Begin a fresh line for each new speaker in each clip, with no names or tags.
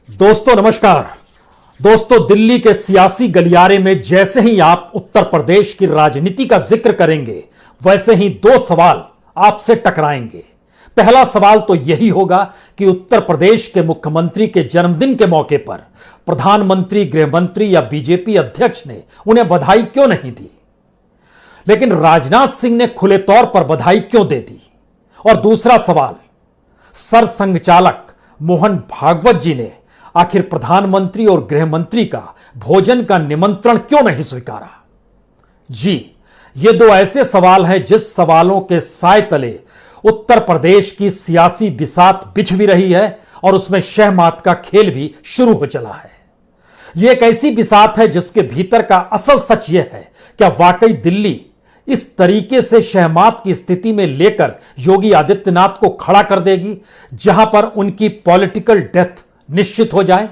दोस्तों नमस्कार। दोस्तों, दिल्ली के सियासी गलियारे में जैसे ही आप उत्तर प्रदेश की राजनीति का जिक्र करेंगे, वैसे ही दो सवाल आपसे टकराएंगे। पहला सवाल तो यही होगा कि उत्तर प्रदेश के मुख्यमंत्री के जन्मदिन के मौके पर प्रधानमंत्री, गृहमंत्री या बीजेपी अध्यक्ष ने उन्हें बधाई क्यों नहीं दी। लेकिन राजनाथ सिंह ने खुले तौर पर बधाई क्यों दे दी। और दूसरा सवाल, सरसंघचालक मोहन भागवत जी ने आखिर प्रधानमंत्री और गृहमंत्री का भोजन का निमंत्रण क्यों नहीं स्वीकारा। जी, ये दो ऐसे सवाल हैं जिस सवालों के साए तले उत्तर प्रदेश की सियासी बिसात बिछ भी रही है और उसमें शहमात का खेल भी शुरू हो चला है। यह एक ऐसी बिसात है जिसके भीतर का असल सच यह है, क्या वाकई दिल्ली इस तरीके से शहमात की स्थिति में लेकर योगी आदित्यनाथ को खड़ा कर देगी जहां पर उनकी पॉलिटिकल डेथ निश्चित हो जाए।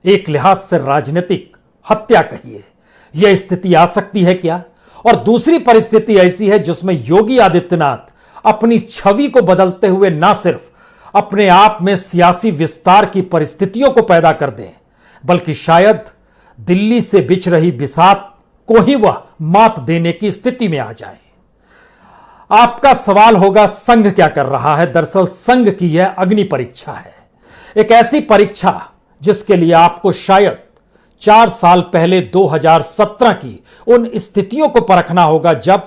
एक लिहाज से राजनीतिक हत्या कहिए, यह स्थिति आ सकती है क्या। और दूसरी परिस्थिति ऐसी है जिसमें योगी आदित्यनाथ अपनी छवि को बदलते हुए ना सिर्फ अपने आप में सियासी विस्तार की परिस्थितियों को पैदा कर दें, बल्कि शायद दिल्ली से बिछ रही बिसात को ही वह मात देने की स्थिति में आ जाए। आपका सवाल होगा, संघ क्या कर रहा है। दरअसल संघ की यह अग्नि परीक्षा है, एक ऐसी परीक्षा जिसके लिए आपको शायद 4 साल पहले 2017 की उन स्थितियों को परखना होगा जब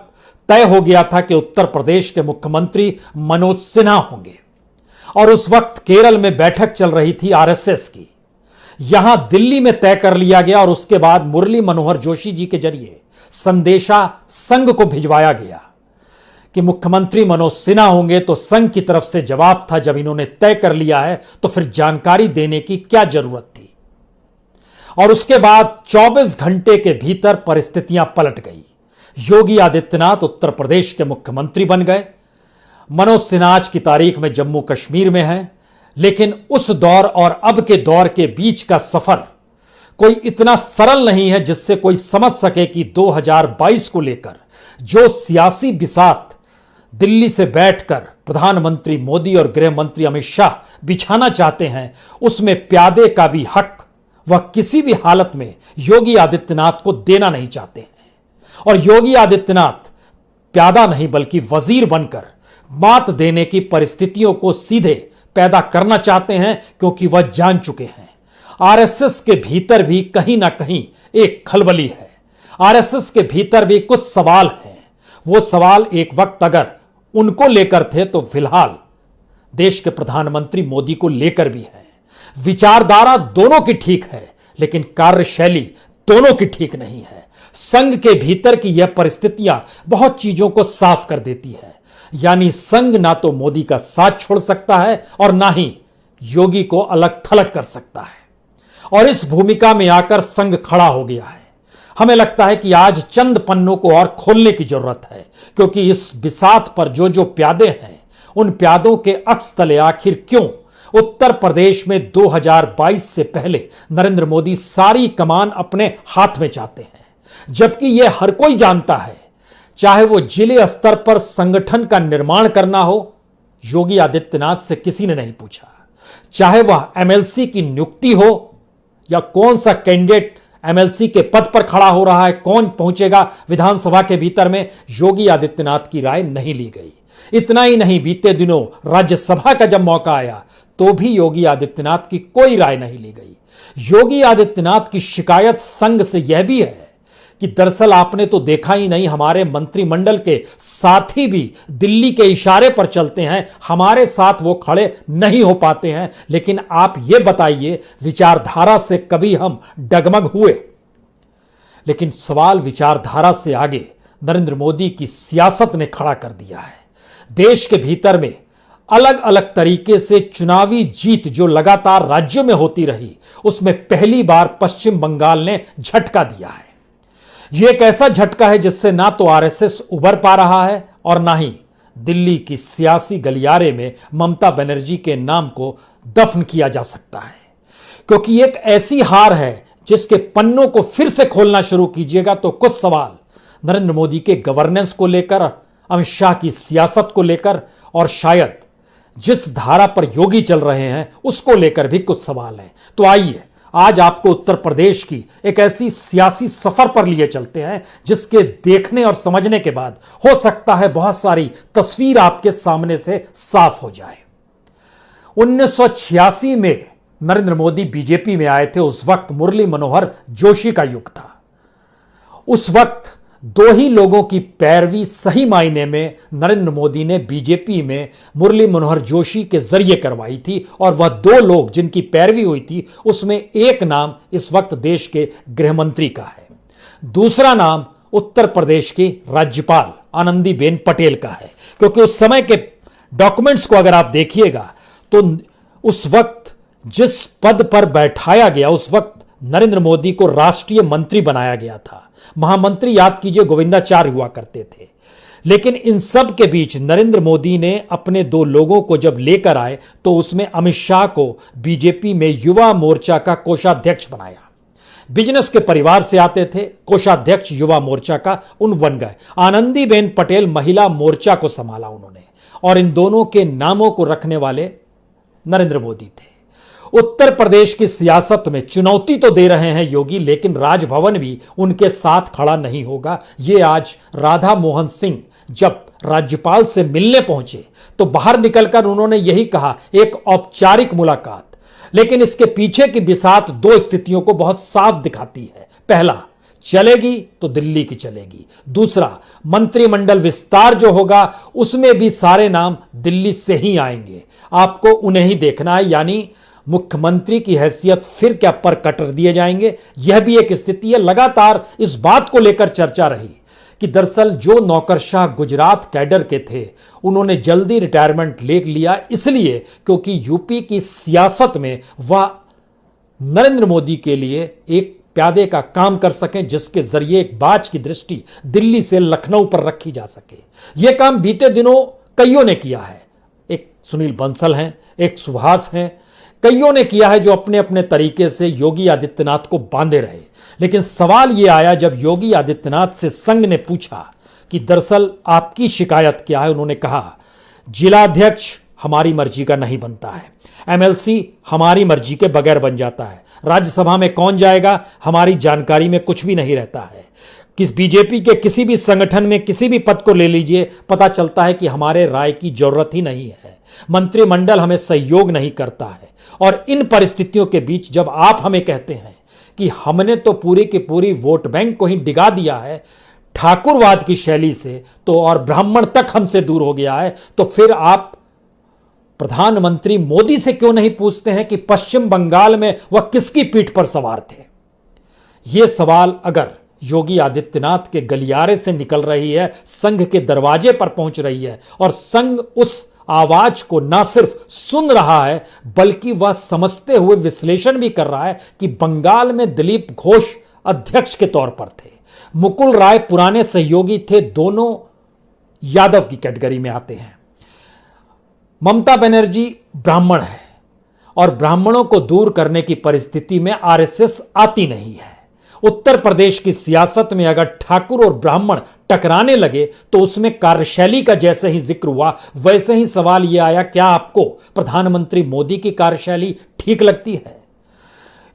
तय हो गया था कि उत्तर प्रदेश के मुख्यमंत्री मनोज सिन्हा होंगे और उस वक्त केरल में बैठक चल रही थी आरएसएस की। यहां दिल्ली में तय कर लिया गया और उसके बाद मुरली मनोहर जोशी जी के जरिए संदेशा संघ को भिजवाया गया कि मुख्यमंत्री मनोज सिन्हा होंगे। तो संघ की तरफ से जवाब था, जब इन्होंने तय कर लिया है तो फिर जानकारी देने की क्या जरूरत थी। और उसके बाद 24 घंटे के भीतर परिस्थितियां पलट गई। योगी आदित्यनाथ उत्तर प्रदेश के मुख्यमंत्री बन गए। मनोज सिन्हा आज की तारीख में जम्मू कश्मीर में है। लेकिन उस दौर और अब के दौर के बीच का सफर कोई इतना सरल नहीं है जिससे कोई समझ सके कि 2022 को लेकर जो सियासी बिसात दिल्ली से बैठकर प्रधानमंत्री मोदी और गृह मंत्री अमित शाह बिछाना चाहते हैं, उसमें प्यादे का भी हक वह किसी भी हालत में योगी आदित्यनाथ को देना नहीं चाहते हैं। और योगी आदित्यनाथ प्यादा नहीं बल्कि वजीर बनकर मात देने की परिस्थितियों को सीधे पैदा करना चाहते हैं, क्योंकि वह जान चुके हैं आरएसएस के भीतर भी कहीं ना कहीं एक खलबली है। आरएसएस के भीतर भी कुछ सवाल हैं। वो सवाल एक वक्त अगर उनको लेकर थे तो फिलहाल देश के प्रधानमंत्री मोदी को लेकर भी है। विचारधारा दोनों की ठीक है, लेकिन कार्यशैली दोनों की ठीक नहीं है। संघ के भीतर की यह परिस्थितियां बहुत चीजों को साफ कर देती है। यानी संघ ना तो मोदी का साथ छोड़ सकता है और ना ही योगी को अलग थलग कर सकता है। और इस भूमिका में आकर संघ खड़ा हो गया है। हमें लगता है कि आज चंद पन्नों को और खोलने की जरूरत है, क्योंकि इस बिसात पर जो जो प्यादे हैं, उन प्यादों के अक्स तले आखिर क्यों उत्तर प्रदेश में 2022 से पहले नरेंद्र मोदी सारी कमान अपने हाथ में चाहते हैं, जबकि यह हर कोई जानता है, चाहे वो जिले स्तर पर संगठन का निर्माण करना हो, योगी आदित्यनाथ से किसी ने नहीं पूछा। चाहे वह एमएलसी की नियुक्ति हो या कौन सा कैंडिडेट एमएलसी के पद पर खड़ा हो रहा है, कौन पहुंचेगा विधानसभा के भीतर में, योगी आदित्यनाथ की राय नहीं ली गई। इतना ही नहीं, बीते दिनों राज्यसभा का जब मौका आया तो भी योगी आदित्यनाथ की कोई राय नहीं ली गई। योगी आदित्यनाथ की शिकायत संघ से यह भी है कि दरअसल आपने तो देखा ही नहीं, हमारे मंत्रिमंडल के साथी भी दिल्ली के इशारे पर चलते हैं, हमारे साथ वो खड़े नहीं हो पाते हैं। लेकिन आप ये बताइए, विचारधारा से कभी हम डगमग हुए? लेकिन सवाल विचारधारा से आगे नरेंद्र मोदी की सियासत ने खड़ा कर दिया है। देश के भीतर में अलग अलग तरीके से चुनावी जीत जो लगातार राज्यों में होती रही, उसमें पहली बार पश्चिम बंगाल ने झटका दिया है। यह एक ऐसा झटका है जिससे ना तो आरएसएस उबर पा रहा है और ना ही दिल्ली की सियासी गलियारे में ममता बनर्जी के नाम को दफन किया जा सकता है। क्योंकि एक ऐसी हार है जिसके पन्नों को फिर से खोलना शुरू कीजिएगा तो कुछ सवाल नरेंद्र मोदी के गवर्नेंस को लेकर, अमित शाह की सियासत को लेकर और शायद जिस धारा पर योगी चल रहे हैं उसको लेकर भी कुछ सवाल हैं। तो आइए आज आपको उत्तर प्रदेश की एक ऐसी सियासी सफर पर लिए चलते हैं जिसके देखने और समझने के बाद हो सकता है बहुत सारी तस्वीर आपके सामने से साफ हो जाए। 1986 में नरेंद्र मोदी बीजेपी में आए थे। उस वक्त मुरली मनोहर जोशी का युग था। उस वक्त दो ही लोगों की पैरवी सही मायने में नरेंद्र मोदी ने बीजेपी में मुरली मनोहर जोशी के जरिए करवाई थी, और वह दो लोग जिनकी पैरवी हुई थी उसमें एक नाम इस वक्त देश के गृह मंत्री का है, दूसरा नाम उत्तर प्रदेश की राज्यपाल आनंदीबेन पटेल का है। क्योंकि उस समय के डॉक्यूमेंट्स को अगर आप देखिएगा तो उस वक्त जिस पद पर बैठाया गया उस वक्त नरेंद्र मोदी को राष्ट्रीय मंत्री बनाया गया था। महामंत्री याद कीजिए गोविंदाचार्य हुआ करते थे। लेकिन इन सब के बीच नरेंद्र मोदी ने अपने दो लोगों को जब लेकर आए तो उसमें अमित शाह को बीजेपी में युवा मोर्चा का कोषाध्यक्ष बनाया। बिजनेस के परिवार से आते थे, कोषाध्यक्ष युवा मोर्चा का उन बन गए। आनंदीबेन पटेल महिला मोर्चा को संभाला उन्होंने, और इन दोनों के नामों को रखने वाले नरेंद्र मोदी थे। उत्तर प्रदेश की सियासत में चुनौती तो दे रहे हैं योगी, लेकिन राजभवन भी उनके साथ खड़ा नहीं होगा। ये आज राधा मोहन सिंह जब राज्यपाल से मिलने पहुंचे तो बाहर निकलकर उन्होंने यही कहा, एक औपचारिक मुलाकात। लेकिन इसके पीछे की बिसात दो स्थितियों को बहुत साफ दिखाती है। पहला, चलेगी तो दिल्ली की चलेगी। दूसरा, मंत्रिमंडल विस्तार जो होगा उसमें भी सारे नाम दिल्ली से ही आएंगे। आपको उन्हें ही देखना है, यानी मुख्यमंत्री की हैसियत फिर क्या पर कटर दिए जाएंगे। यह भी एक स्थिति है। लगातार इस बात को लेकर चर्चा रही कि दरअसल जो नौकरशाह गुजरात कैडर के थे उन्होंने जल्दी रिटायरमेंट ले लिया, इसलिए क्योंकि यूपी की सियासत में वह नरेंद्र मोदी के लिए एक प्यादे का काम कर सकें, जिसके जरिए एक बाज की दृष्टि दिल्ली से लखनऊ पर रखी जा सके। यह काम बीते दिनों कईयों ने किया है। एक सुनील बंसल हैं, एक सुभाष हैं, कईयों ने किया है जो अपने अपने तरीके से योगी आदित्यनाथ को बांधे रहे। लेकिन सवाल यह आया जब योगी आदित्यनाथ से संघ ने पूछा कि दरअसल आपकी शिकायत क्या है। उन्होंने कहा, जिलाध्यक्ष हमारी मर्जी का नहीं बनता है, एमएलसी हमारी मर्जी के बगैर बन जाता है, राज्यसभा में कौन जाएगा हमारी जानकारी में कुछ भी नहीं रहता है। किस बीजेपी के किसी भी संगठन में किसी भी पद को ले लीजिए, पता चलता है कि हमारे राय की जरूरत ही नहीं है, मंत्रिमंडल हमें सहयोग नहीं करता है। और इन परिस्थितियों के बीच जब आप हमें कहते हैं कि हमने तो पूरी की पूरी वोट बैंक को ही डिगा दिया है ठाकुरवाद की शैली से, तो और ब्राह्मण तक हमसे दूर हो गया है, तो फिर आप प्रधानमंत्री मोदी से क्यों नहीं पूछते हैं कि पश्चिम बंगाल में वह किसकी पीठ पर सवार थे। यह सवाल अगर योगी आदित्यनाथ के गलियारे से निकल रही है, संघ के दरवाजे पर पहुंच रही है, और संघ उस आवाज को ना सिर्फ सुन रहा है बल्कि वह समझते हुए विश्लेषण भी कर रहा है कि बंगाल में दिलीप घोष अध्यक्ष के तौर पर थे, मुकुल राय पुराने सहयोगी थे, दोनों यादव की कैटेगरी में आते हैं, ममता बनर्जी ब्राह्मण है, और ब्राह्मणों को दूर करने की परिस्थिति में आरएसएस आती नहीं है। उत्तर प्रदेश की सियासत में अगर ठाकुर और ब्राह्मण टकराने लगे तो उसमें कार्यशैली का जैसे ही जिक्र हुआ वैसे ही सवाल यह आया, क्या आपको प्रधानमंत्री मोदी की कार्यशैली ठीक लगती है।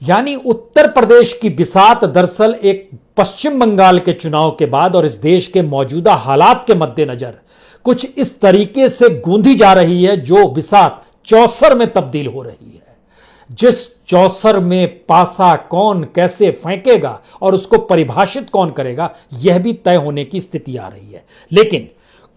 यानी उत्तर प्रदेश की बिसात दरअसल एक पश्चिम बंगाल के चुनाव के बाद और इस देश के मौजूदा हालात के मद्देनजर कुछ इस तरीके से गूंधी जा रही है जो बिसात चौसर में तब्दील हो रही है। जिस चौसर में पासा कौन कैसे फेंकेगा और उसको परिभाषित कौन करेगा, यह भी तय होने की स्थिति आ रही है। लेकिन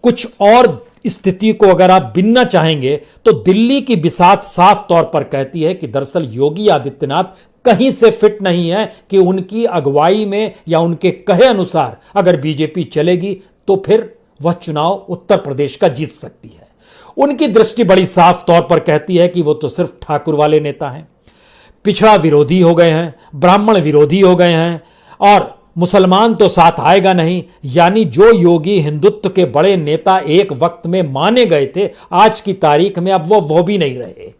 कुछ और स्थिति को अगर आप बिनना चाहेंगे तो दिल्ली की बिसात साफ तौर पर कहती है कि दरअसल योगी आदित्यनाथ कहीं से फिट नहीं है कि उनकी अगुवाई में या उनके कहे अनुसार अगर बीजेपी चलेगी तो फिर वह चुनाव उत्तर प्रदेश का जीत सकती है। उनकी दृष्टि बड़ी साफ तौर पर कहती है कि वो तो सिर्फ ठाकुर वाले नेता हैं, पिछड़ा विरोधी हो गए हैं, ब्राह्मण विरोधी हो गए हैं, और मुसलमान तो साथ आएगा नहीं। यानी जो योगी हिंदुत्व के बड़े नेता एक वक्त में माने गए थे, आज की तारीख में अब वो भी नहीं रहे।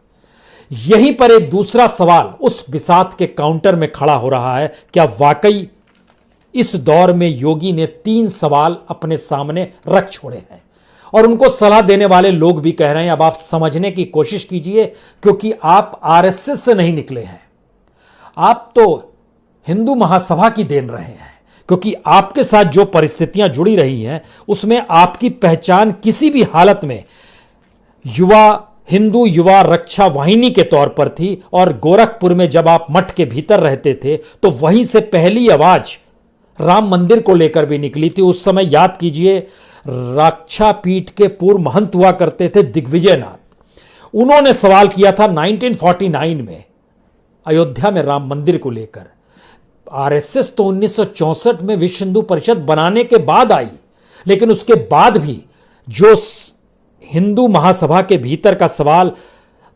यहीं पर एक दूसरा सवाल उस बिसात के काउंटर में खड़ा हो रहा है, क्या वाकई इस दौर में योगी ने 3 सवाल अपने सामने रख छोड़े हैं। और उनको सलाह देने वाले लोग भी कह रहे हैं अब आप समझने की कोशिश कीजिए, क्योंकि आप आरएसएस से नहीं निकले हैं, आप तो हिंदू महासभा की देन रहे हैं। क्योंकि आपके साथ जो परिस्थितियां जुड़ी रही हैं उसमें आपकी पहचान किसी भी हालत में हिंदू युवा रक्षा वाहिनी के तौर पर थी। और गोरखपुर में जब आप मठ के भीतर रहते थे तो वहीं से पहली आवाज राम मंदिर को लेकर भी निकली थी। उस समय याद कीजिए, रक्षा पीठ के पूर्व महंत हुआ करते थे दिग्विजय नाथ। उन्होंने सवाल किया था 1949 में अयोध्या में राम मंदिर को लेकर। आरएसएस तो 1964 में विश्व हिंदू परिषद बनाने के बाद आई, लेकिन उसके बाद भी जो हिंदू महासभा के भीतर का सवाल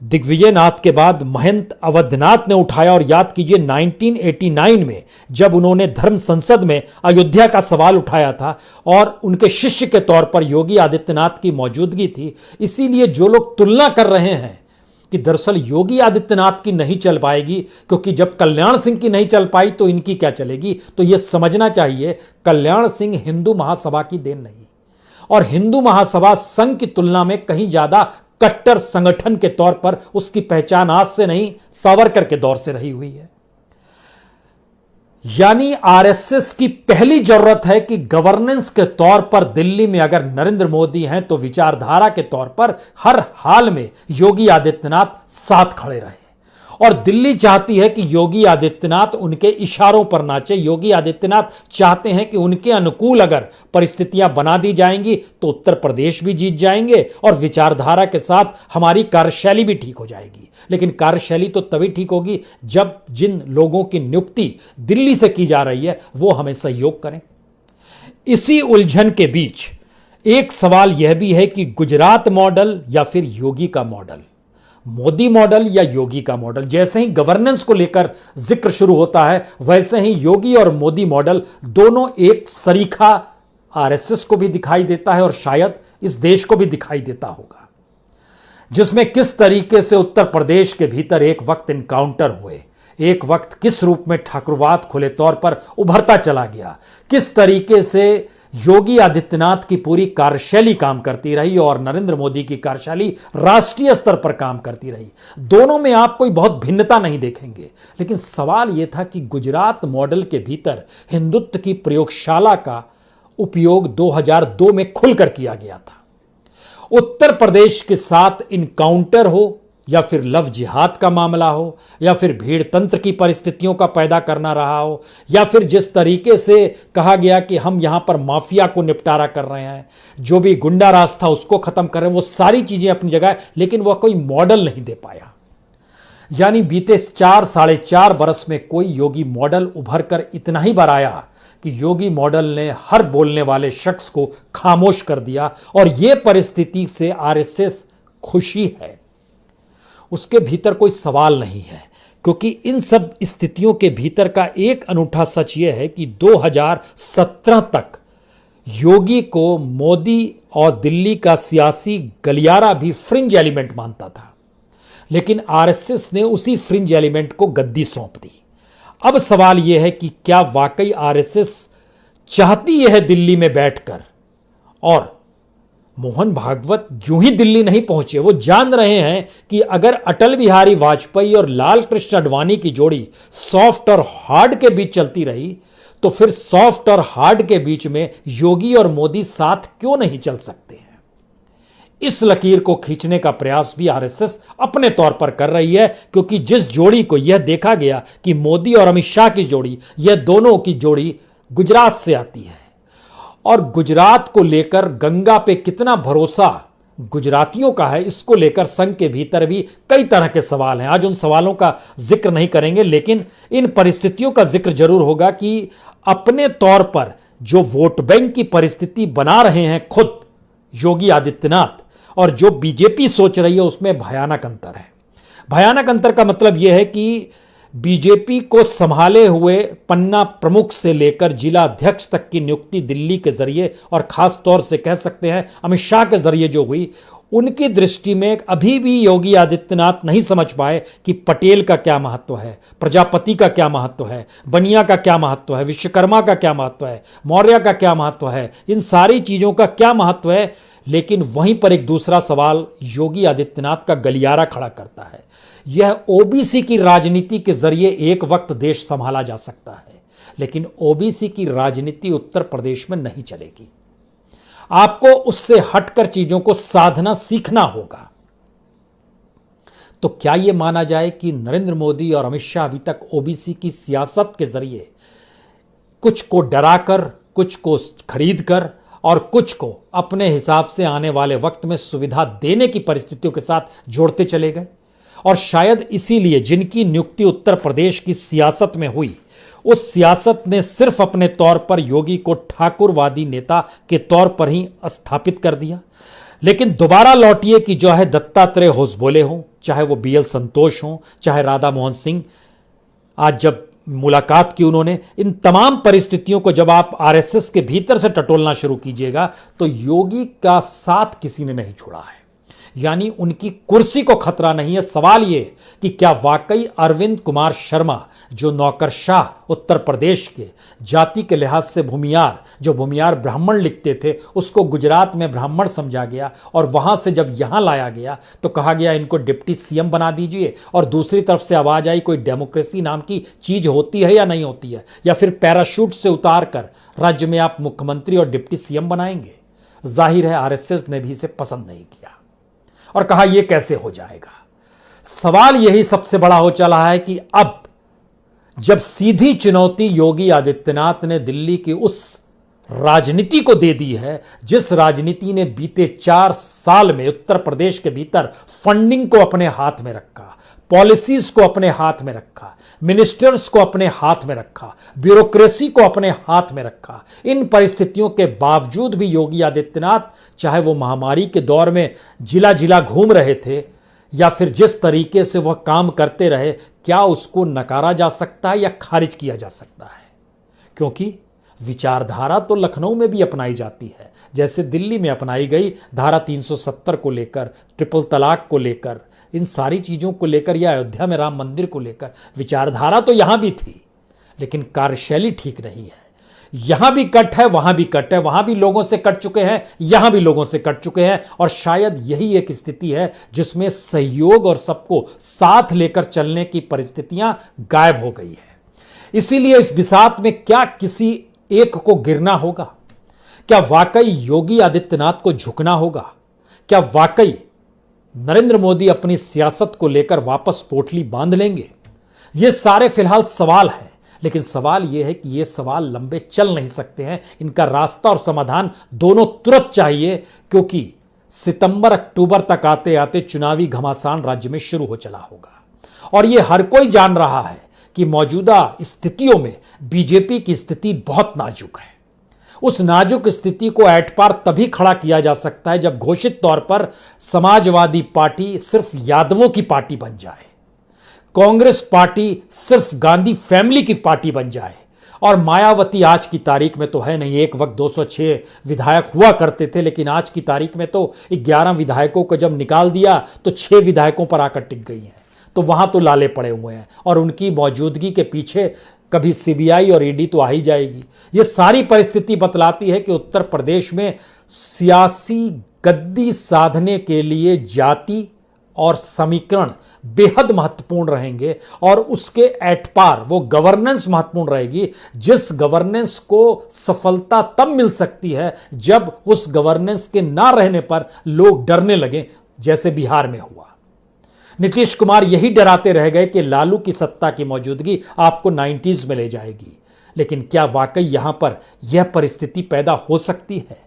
दिग्विजय नाथ के बाद महंत अवधनाथ ने उठाया। और याद कीजिए 1989 में जब उन्होंने धर्म संसद में अयोध्या का सवाल उठाया था और उनके शिष्य के तौर पर योगी आदित्यनाथ की मौजूदगी थी। इसीलिए जो लोग तुलना कर रहे हैं कि दरअसल योगी आदित्यनाथ की नहीं चल पाएगी, क्योंकि जब कल्याण सिंह की नहीं चल पाई तो इनकी क्या चलेगी, तो यह समझना चाहिए कल्याण सिंह हिंदू महासभा की देन नहीं, और हिंदू महासभा संघ की तुलना में कहीं ज्यादा कट्टर संगठन के तौर पर उसकी पहचान आज से नहीं सावरकर के दौर से रही हुई है। यानी आरएसएस की पहली जरूरत है कि गवर्नेंस के तौर पर दिल्ली में अगर नरेंद्र मोदी हैं तो विचारधारा के तौर पर हर हाल में योगी आदित्यनाथ साथ खड़े रहें। और दिल्ली चाहती है कि योगी आदित्यनाथ उनके इशारों पर नाचे। योगी आदित्यनाथ चाहते हैं कि उनके अनुकूल अगर परिस्थितियां बना दी जाएंगी तो उत्तर प्रदेश भी जीत जाएंगे और विचारधारा के साथ हमारी कार्यशैली भी ठीक हो जाएगी। लेकिन कार्यशैली तो तभी ठीक होगी जब जिन लोगों की नियुक्ति दिल्ली से की जा रही है वो हमें सहयोग करें। इसी उलझन के बीच एक सवाल यह भी है कि गुजरात मॉडल या फिर योगी का मॉडल, मोदी मॉडल या योगी का मॉडल। जैसे ही गवर्नेंस को लेकर जिक्र शुरू होता है वैसे ही योगी और मोदी मॉडल दोनों एक सरीखा आरएसएस को भी दिखाई देता है और शायद इस देश को भी दिखाई देता होगा, जिसमें किस तरीके से उत्तर प्रदेश के भीतर एक वक्त इनकाउंटर हुए, एक वक्त किस रूप में ठाकुरवाद खुले तौर पर उभरता चला गया, किस तरीके से योगी आदित्यनाथ की पूरी कार्यशैली काम करती रही और नरेंद्र मोदी की कार्यशैली राष्ट्रीय स्तर पर काम करती रही। दोनों में आप कोई बहुत भिन्नता नहीं देखेंगे। लेकिन सवाल यह था कि गुजरात मॉडल के भीतर हिंदुत्व की प्रयोगशाला का उपयोग 2002 में खुलकर किया गया था। उत्तर प्रदेश के साथ इनकाउंटर हो या फिर लव जिहाद का मामला हो या फिर भीड़ तंत्र की परिस्थितियों का पैदा करना रहा हो या फिर जिस तरीके से कहा गया कि हम यहां पर माफिया को निपटारा कर रहे हैं, जो भी गुंडा राज था उसको खत्म कर रहे हैं, वो सारी चीजें अपनी जगह, लेकिन वह कोई मॉडल नहीं दे पाया। यानी बीते 4-4.5 बरस में कोई योगी मॉडल उभर कर इतना ही बार आया कि योगी मॉडल ने हर बोलने वाले शख्स को खामोश कर दिया। और यह परिस्थिति से आरएसएस खुशी है, उसके भीतर कोई सवाल नहीं है, क्योंकि इन सब स्थितियों के भीतर का एक अनूठा सच यह है कि 2017 तक योगी को मोदी और दिल्ली का सियासी गलियारा भी फ्रिंज एलिमेंट मानता था, लेकिन आरएसएस ने उसी फ्रिंज एलिमेंट को गद्दी सौंप दी। अब सवाल यह है कि क्या वाकई आरएसएस चाहती यह है दिल्ली में बैठकर, और मोहन भागवत यूं ही दिल्ली नहीं पहुंचे, वो जान रहे हैं कि अगर अटल बिहारी वाजपेयी और लाल कृष्ण आडवाणी की जोड़ी सॉफ्ट और हार्ड के बीच चलती रही तो फिर सॉफ्ट और हार्ड के बीच में योगी और मोदी साथ क्यों नहीं चल सकते हैं। इस लकीर को खींचने का प्रयास भी आरएसएस अपने तौर पर कर रही है, क्योंकि जिस जोड़ी को यह देखा गया कि मोदी और अमित शाह की जोड़ी, यह दोनों की जोड़ी गुजरात से आती है और गुजरात को लेकर गंगा पे कितना भरोसा गुजरातियों का है, इसको लेकर संघ के भीतर भी कई तरह के सवाल हैं। आज उन सवालों का जिक्र नहीं करेंगे, लेकिन इन परिस्थितियों का जिक्र जरूर होगा कि अपने तौर पर जो वोट बैंक की परिस्थिति बना रहे हैं खुद योगी आदित्यनाथ और जो बीजेपी सोच रही है उसमें भयानक अंतर है। भयानक अंतर का मतलब यह है कि बीजेपी को संभाले हुए पन्ना प्रमुख से लेकर जिला अध्यक्ष तक की नियुक्ति दिल्ली के जरिए और खास तौर से कह सकते हैं अमित शाह के जरिए जो हुई, उनकी दृष्टि में अभी भी योगी आदित्यनाथ नहीं समझ पाए कि पटेल का क्या महत्व है, प्रजापति का क्या महत्व है, बनिया का क्या महत्व है, विश्वकर्मा का क्या महत्व है, मौर्य का क्या महत्व है, इन सारी चीजों का क्या महत्व है। लेकिन वहीं पर एक दूसरा सवाल योगी आदित्यनाथ का गलियारा खड़ा करता है। यह ओबीसी की राजनीति के जरिए एक वक्त देश संभाला जा सकता है, लेकिन ओबीसी की राजनीति उत्तर प्रदेश में नहीं चलेगी। आपको उससे हटकर चीजों को साधना सीखना होगा। तो क्या यह माना जाए कि नरेंद्र मोदी और अमित शाह अभी तक ओबीसी की सियासत के जरिए कुछ को डराकर, कुछ को खरीदकर और कुछ को अपने हिसाब से आने वाले वक्त में सुविधा देने की परिस्थितियों के साथ जोड़ते चले गए? और शायद इसीलिए जिनकी नियुक्ति उत्तर प्रदेश की सियासत में हुई, उस सियासत ने सिर्फ अपने तौर पर योगी को ठाकुरवादी नेता के तौर पर ही स्थापित कर दिया। लेकिन दोबारा लौटिए कि जो है दत्तात्रेय होसबोले हों, चाहे वो बीएल संतोष हों, चाहे राधा मोहन सिंह, आज जब मुलाकात की उन्होंने, इन तमाम परिस्थितियों को जब आप आरएसएस के भीतर से टटोलना शुरू कीजिएगा तो योगी का साथ किसी ने नहीं छोड़ा है, यानी उनकी कुर्सी को खतरा नहीं है। सवाल यह कि क्या वाकई अरविंद कुमार शर्मा, जो नौकरशाह उत्तर प्रदेश के जाति के लिहाज से भूमियार, जो भूमियार ब्राह्मण लिखते थे, उसको गुजरात में ब्राह्मण समझा गया और वहां से जब यहां लाया गया तो कहा गया इनको डिप्टी सीएम बना दीजिए, और दूसरी तरफ से आवाज आई कोई डेमोक्रेसी नाम की चीज होती है या नहीं होती है, या फिर पैराशूट से उतार कर राज्य में आप मुख्यमंत्री और डिप्टी सीएम बनाएंगे। जाहिर है आरएसएस ने भी इसे पसंद नहीं किया और कहा यह कैसे हो जाएगा। सवाल यही सबसे बड़ा हो चला है कि अब जब सीधी चुनौती योगी आदित्यनाथ ने दिल्ली की उस राजनीति को दे दी है, जिस राजनीति ने बीते 4 साल में उत्तर प्रदेश के भीतर फंडिंग को अपने हाथ में रखा, पॉलिसीज को अपने हाथ में रखा, मिनिस्टर्स को अपने हाथ में रखा, ब्यूरोक्रेसी को अपने हाथ में रखा, इन परिस्थितियों के बावजूद भी योगी आदित्यनाथ, चाहे वो महामारी के दौर में जिला जिला घूम रहे थे या फिर जिस तरीके से वह काम करते रहे, क्या उसको नकारा जा सकता है या खारिज किया जा सकता है? क्योंकि विचारधारा तो लखनऊ में भी अपनाई जाती है, जैसे दिल्ली में अपनाई गई धारा 370 को लेकर, ट्रिपल तलाक को लेकर, इन सारी चीजों को लेकर, या अयोध्या में राम मंदिर को लेकर विचारधारा तो यहां भी थी, लेकिन कार्यशैली ठीक नहीं है। यहां भी कट है, वहां भी कट है, वहां भी लोगों से कट चुके हैं, यहां भी लोगों से कट चुके हैं, और शायद यही एक स्थिति है जिसमें सहयोग और सबको साथ लेकर चलने की परिस्थितियां गायब हो गई है। इसीलिए इस बिसात में क्या किसी एक को गिरना होगा? क्या वाकई योगी आदित्यनाथ को झुकना होगा? क्या वाकई नरेंद्र मोदी अपनी सियासत को लेकर वापस पोटली बांध लेंगे? ये सारे फिलहाल सवाल हैं, लेकिन सवाल यह है कि ये सवाल लंबे चल नहीं सकते हैं। इनका रास्ता और समाधान दोनों तुरंत चाहिए, क्योंकि सितंबर अक्टूबर तक आते आते चुनावी घमासान राज्य में शुरू हो चला होगा। और यह हर कोई जान रहा है कि मौजूदा स्थितियों में बीजेपी की स्थिति बहुत नाजुक है। उस नाजुक स्थिति को एट पार तभी खड़ा किया जा सकता है जब घोषित तौर पर समाजवादी पार्टी सिर्फ यादवों की पार्टी बन जाए, कांग्रेस पार्टी सिर्फ गांधी फैमिली की पार्टी बन जाए, और मायावती आज की तारीख में तो है नहीं। एक वक्त 206 विधायक हुआ करते थे, लेकिन आज की तारीख में तो 11 विधायकों को जब निकाल दिया तो 6 विधायकों पर आकर टिक गई हैं। तो वहां तो लाले पड़े हुए हैं, और उनकी मौजूदगी के पीछे कभी सीबीआई और ईडी तो आ ही जाएगी। ये सारी परिस्थिति बतलाती है कि उत्तर प्रदेश में सियासी गद्दी साधने के लिए जाति और समीकरण बेहद महत्वपूर्ण रहेंगे, और उसके एट पार वो गवर्नेंस महत्वपूर्ण रहेगी, जिस गवर्नेंस को सफलता तब मिल सकती है जब उस गवर्नेंस के ना रहने पर लोग डरने लगे, जैसे बिहार में हुआ। नीतीश कुमार यही डराते रह गए कि लालू की सत्ता की मौजूदगी आपको 90s में ले जाएगी, लेकिन क्या वाकई यहां पर यह परिस्थिति पैदा हो सकती है?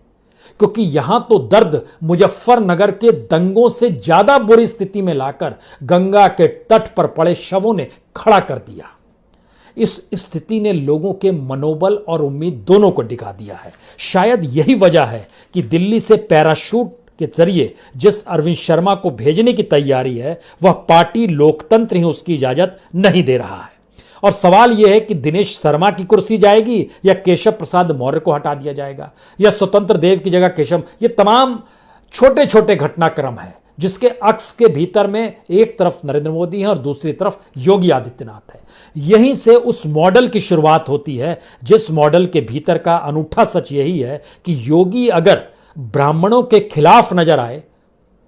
क्योंकि यहां तो दर्द मुजफ्फरनगर के दंगों से ज्यादा बुरी स्थिति में लाकर गंगा के तट पर पड़े शवों ने खड़ा कर दिया। इस स्थिति ने लोगों के मनोबल और उम्मीद दोनों को डिगा दिया है। शायद यही वजह है कि दिल्ली से पैराशूट के जरिए जिस अरविंद शर्मा को भेजने की तैयारी है, वह पार्टी लोकतंत्र ही उसकी इजाजत नहीं दे रहा है। और सवाल यह है कि दिनेश शर्मा की कुर्सी जाएगी या केशव प्रसाद मौर्य को हटा दिया जाएगा, या स्वतंत्र देव की जगह केशव। ये तमाम छोटे छोटे घटनाक्रम है जिसके अक्स के भीतर में एक तरफ नरेंद्र मोदी है और दूसरी तरफ योगी आदित्यनाथ है। यहीं से उस मॉडल की शुरुआत होती है, जिस मॉडल के भीतर का अनूठा सच यही है कि योगी अगर ब्राह्मणों के खिलाफ नजर आए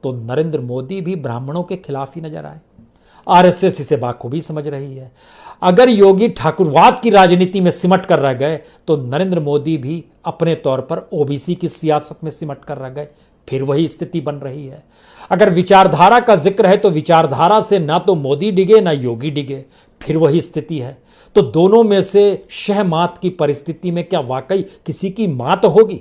तो नरेंद्र मोदी भी ब्राह्मणों के खिलाफ ही नजर आए। आरएसएस इसे बाखूबी समझ रही है। अगर योगी ठाकुरवाद की राजनीति में सिमट कर रह गए तो नरेंद्र मोदी भी अपने तौर पर ओबीसी की सियासत में सिमट कर रह गए। फिर वही स्थिति बन रही है। अगर विचारधारा का जिक्र है तो विचारधारा से ना तो मोदी डिगे ना योगी डिगे, फिर वही स्थिति है। तो दोनों में से शहमात की परिस्थिति में क्या वाकई किसी की मात होगी,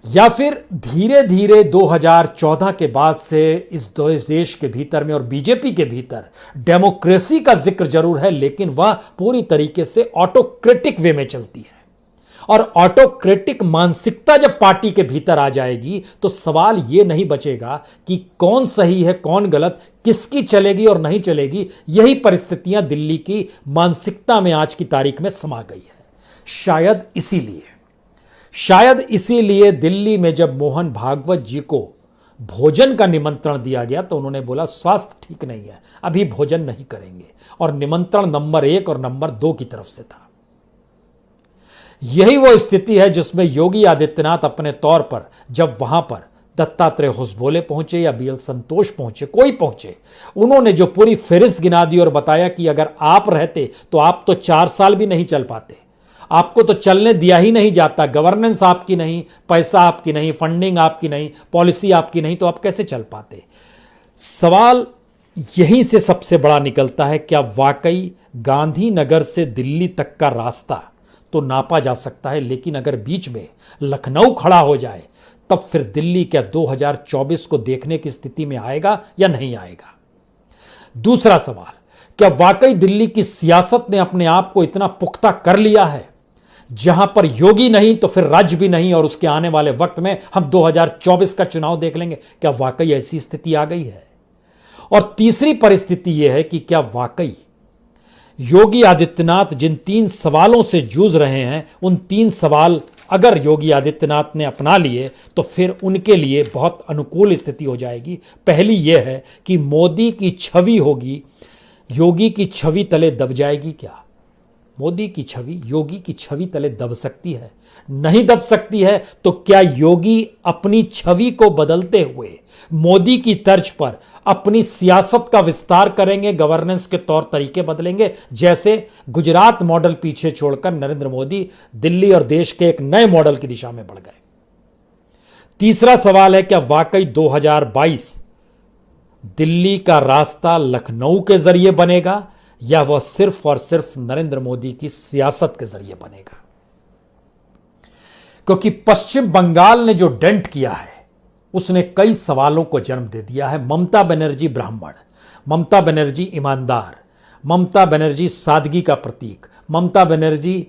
या फिर धीरे धीरे 2014 के बाद से इस देश के भीतर में और बीजेपी के भीतर डेमोक्रेसी का जिक्र जरूर है, लेकिन वह पूरी तरीके से ऑटोक्रेटिक वे में चलती है। और ऑटोक्रेटिक मानसिकता जब पार्टी के भीतर आ जाएगी तो सवाल यह नहीं बचेगा कि कौन सही है कौन गलत, किसकी चलेगी और नहीं चलेगी। यही परिस्थितियां दिल्ली की मानसिकता में आज की तारीख में समा गई है। शायद इसीलिए दिल्ली में जब मोहन भागवत जी को भोजन का निमंत्रण दिया गया तो उन्होंने बोला स्वास्थ्य ठीक नहीं है, अभी भोजन नहीं करेंगे, और निमंत्रण नंबर 1 और नंबर 2 की तरफ से था। यही वो स्थिति है जिसमें योगी आदित्यनाथ अपने तौर पर जब वहां पर दत्तात्रेय होसबोले पहुंचे या बीएल संतोष पहुंचे, कोई पहुंचे, उन्होंने जो पूरी फहरिस्त गिना दी और बताया कि अगर आप रहते तो आप तो 4 साल भी नहीं चल पाते, आपको तो चलने दिया ही नहीं जाता, गवर्नेंस आपकी नहीं, पैसा आपकी नहीं, फंडिंग आपकी नहीं, पॉलिसी आपकी नहीं, तो आप कैसे चल पाते। सवाल यहीं से सबसे बड़ा निकलता है, क्या वाकई गांधीनगर से दिल्ली तक का रास्ता तो नापा जा सकता है, लेकिन अगर बीच में लखनऊ खड़ा हो जाए तब फिर दिल्ली क्या 2024 को देखने की स्थिति में आएगा या नहीं आएगा। दूसरा सवाल, क्या वाकई दिल्ली की सियासत ने अपने आप को इतना पुख्ता कर लिया है जहां पर योगी नहीं तो फिर राज्य भी नहीं, और उसके आने वाले वक्त में हम 2024 का चुनाव देख लेंगे। क्या वाकई ऐसी स्थिति आ गई है। और तीसरी परिस्थिति यह है कि क्या वाकई योगी आदित्यनाथ जिन 3 सवालों से जूझ रहे हैं, उन 3 सवाल अगर योगी आदित्यनाथ ने अपना लिए तो फिर उनके लिए बहुत अनुकूल स्थिति हो जाएगी। पहली यह है कि मोदी की छवि होगी, योगी की छवि तले दब जाएगी। क्या मोदी की छवि योगी की छवि तले दब सकती है? नहीं दब सकती है तो क्या योगी अपनी छवि को बदलते हुए मोदी की तर्ज पर अपनी सियासत का विस्तार करेंगे, गवर्नेंस के तौर तरीके बदलेंगे, जैसे गुजरात मॉडल पीछे छोड़कर नरेंद्र मोदी दिल्ली और देश के एक नए मॉडल की दिशा में बढ़ गए। तीसरा सवाल है, क्या वाकई 2022 दिल्ली का रास्ता लखनऊ के जरिए बनेगा या वह सिर्फ और सिर्फ नरेंद्र मोदी की सियासत के जरिए बनेगा। क्योंकि पश्चिम बंगाल ने जो डेंट किया है उसने कई सवालों को जन्म दे दिया है। ममता बनर्जी ब्राह्मण, ममता बनर्जी ईमानदार, ममता बनर्जी सादगी का प्रतीक, ममता बनर्जी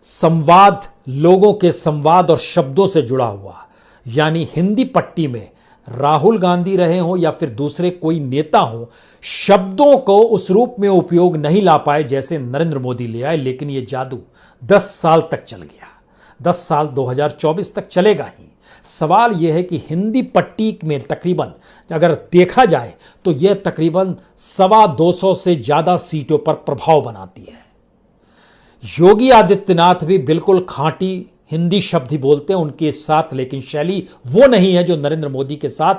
संवाद, लोगों के संवाद और शब्दों से जुड़ा हुआ, यानी हिंदी पट्टी में राहुल गांधी रहे हों या फिर दूसरे कोई नेता हो, शब्दों को उस रूप में उपयोग नहीं ला पाए जैसे नरेंद्र मोदी ले आए। लेकिन यह जादू 10 साल तक चल गया, 10 साल 2024 तक चलेगा ही। सवाल यह है कि हिंदी पट्टी में तकरीबन अगर देखा जाए तो यह तकरीबन 225 से ज्यादा सीटों पर प्रभाव बनाती है। योगी आदित्यनाथ भी बिल्कुल खांटी हिंदी शब्द ही बोलते हैं उनके साथ, लेकिन शैली वो नहीं है जो नरेंद्र मोदी के साथ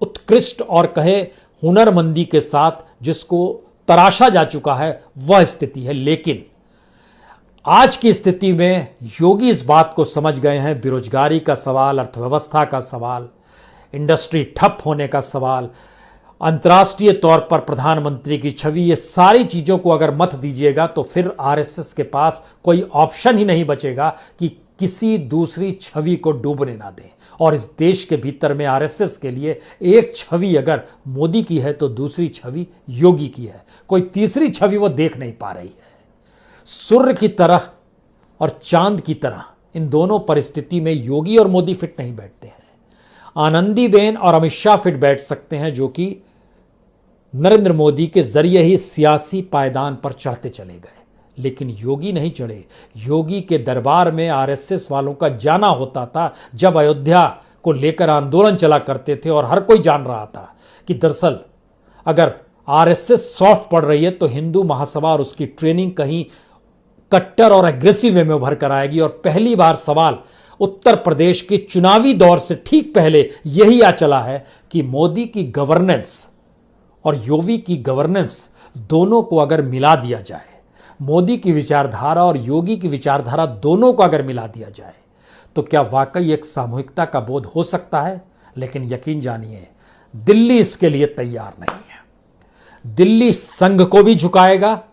उत्कृष्ट और कहे हुनरमंदी के साथ जिसको तराशा जा चुका है, वह स्थिति है। लेकिन आज की स्थिति में योगी इस बात को समझ गए हैं, बेरोजगारी का सवाल, अर्थव्यवस्था का सवाल, इंडस्ट्री ठप होने का सवाल, अंतर्राष्ट्रीय तौर पर प्रधानमंत्री की छवि, ये सारी चीजों को अगर मत दीजिएगा तो फिर आरएसएस के पास कोई ऑप्शन ही नहीं बचेगा कि किसी दूसरी छवि को डूबने ना दें। और इस देश के भीतर में आरएसएस के लिए एक छवि अगर मोदी की है तो दूसरी छवि योगी की है, कोई तीसरी छवि वो देख नहीं पा रही है। सूर्य की तरह और चांद की तरह इन दोनों परिस्थिति में योगी और मोदी फिट नहीं बैठते हैं। आनंदीबेन और अमित शाह फिट बैठ सकते हैं, जो कि नरेंद्र मोदी के जरिए ही सियासी पायदान पर चढ़ते चले गए, लेकिन योगी नहीं चढ़े। योगी के दरबार में आरएसएस वालों का जाना होता था जब अयोध्या को लेकर आंदोलन चला करते थे, और हर कोई जान रहा था कि दरअसल अगर आरएसएस सॉफ्ट पड़ रही है तो हिंदू महासभा और उसकी ट्रेनिंग कहीं कट्टर और एग्रेसिव वे में उभर कर आएगी। और पहली बार सवाल उत्तर प्रदेश के चुनावी दौर से ठीक पहले यही आ चला है कि मोदी की गवर्नेंस और योगी की गवर्नेंस दोनों को अगर मिला दिया जाए, मोदी की विचारधारा और योगी की विचारधारा दोनों को अगर मिला दिया जाए, तो क्या वाकई एक सामूहिकता का बोध हो सकता है। लेकिन यकीन जानिए, दिल्ली इसके लिए तैयार नहीं है। दिल्ली संघ को भी झुकाएगा,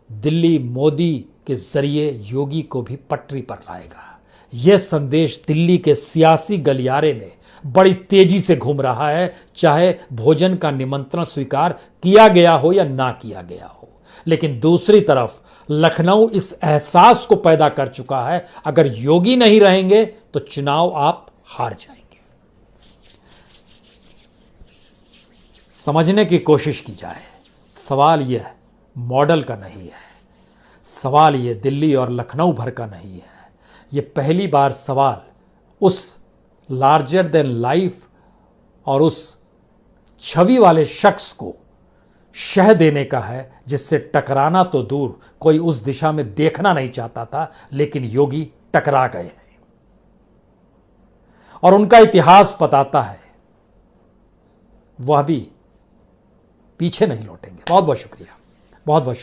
दिल्ली मोदी के जरिए योगी को भी पटरी पर लाएगा। यह संदेश दिल्ली के सियासी गलियारे में बड़ी तेजी से घूम रहा है, चाहे भोजन का निमंत्रण स्वीकार किया गया हो या ना किया गया हो। लेकिन दूसरी तरफ लखनऊ इस एहसास को पैदा कर चुका है, अगर योगी नहीं रहेंगे तो चुनाव आप हार जाएंगे। समझने की कोशिश की जाए, सवाल यह मॉडल का नहीं है, सवाल यह दिल्ली और लखनऊ भर का नहीं है। यह पहली बार सवाल उस लार्जर देन लाइफ और उस छवि वाले शख्स को शह देने का है जिससे टकराना तो दूर, कोई उस दिशा में देखना नहीं चाहता था, लेकिन योगी टकरा गए हैं। और उनका इतिहास बताता है, वह भी पीछे नहीं लौटेंगे। बहुत बहुत शुक्रिया, बहुत बहुत